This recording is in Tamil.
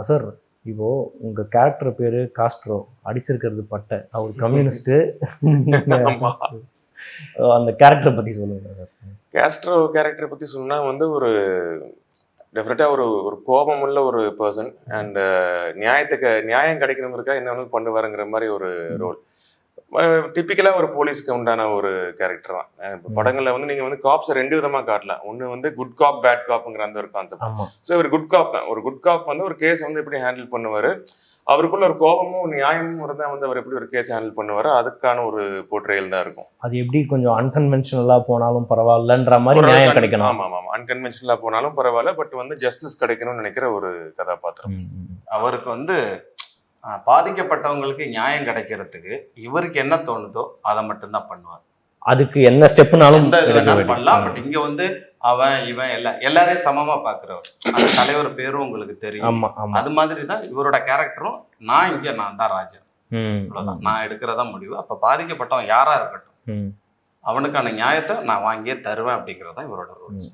சார் இப்போ உங்க கேரக்டர் பேரு காஸ்ட்ரோ, அடிச்சிருக்கிறது பட்டை, அவர் கம்யூனிஸ்ட். அந்த கேரக்டரை பத்தி சொல்லுங்க சார். காஸ்ட்ரோ கேரக்டரை பத்தி சொன்னா வந்து ஒரு டெஃபினட்டா ஒரு ஒரு கோபமுள்ள ஒரு பர்சன் அண்ட் நியாயம் கிடைக்கணுங்கிறக்கா என்ன வேணும் பண்ணுவாருங்கிற மாதிரி ஒரு ரோல். டிப்பிக்கலா ஒரு போலீஸ்க்கு உண்டான ஒரு கேரக்டர் தான். இப்போ படங்கள்ல வந்து நீங்க வந்து காப்ஸ் 2 விதமா காட்டலாம். ஒன்னு வந்து குட் காப் பேட் காப்ங்கிற அந்த ஒரு கான்செப்ட். ஸோ ஒரு குட் காப் தான். ஒரு குட் காப் வந்து ஒரு கேஸ் வந்து எப்படி ஹேண்டில் பண்ணுவாரு, அவருக்குள்ள ஒரு கோபமும் நியாயமும் இருந்தா வந்து அவர் எப்படி ஒரு கேஸ் ஹேண்டில் பண்ணுவாரு, அதுக்கான ஒரு போர்ட்ரேயல் தான் இருக்கும். அது எப்படி கொஞ்சம் அன்கன்வென்ஷனலா போனாலும் பரவாயில்லன்ற மாதிரி நியாயம் கிடைக்கணும். ஆமா ஆமா, அன்கன்வென்ஷனலா போனாலும் பரவாயில்ல, பட் வந்து ஜஸ்டிஸ் கிடைக்கணும்னு நினைக்கிற ஒரு கதாபாத்திரம். அவருக்கு வந்து பாதிக்கப்பட்டவங்களுக்கு நியாயம் கிடைக்கிறதுக்கு இவருக்கு என்ன தோணுதோ அதை மட்டும்தான் பண்ணுவார். அதுக்கு என்ன ஸ்டெப்னாலும் பண்ணலாம். பட் இங்க வந்து அவன் இவன் எல்லாரையும் சமமா பாக்குறவர். அந்த தலைவர் பேரும் உங்களுக்கு தெரியும். அது மாதிரி தான் இவரோட கேரக்டரும். நான் தான் ராஜா, அவ்வளவுதான், நான் எடுக்கிறதா முடிவு. அப்ப பாதிக்கப்பட்டவன் யாரா இருக்கட்டும், அவனுக்கான நியாயத்தை நான் வாங்கியே தருவேன் அப்படிங்கறதான் இவரோட ரூல்ஸ்.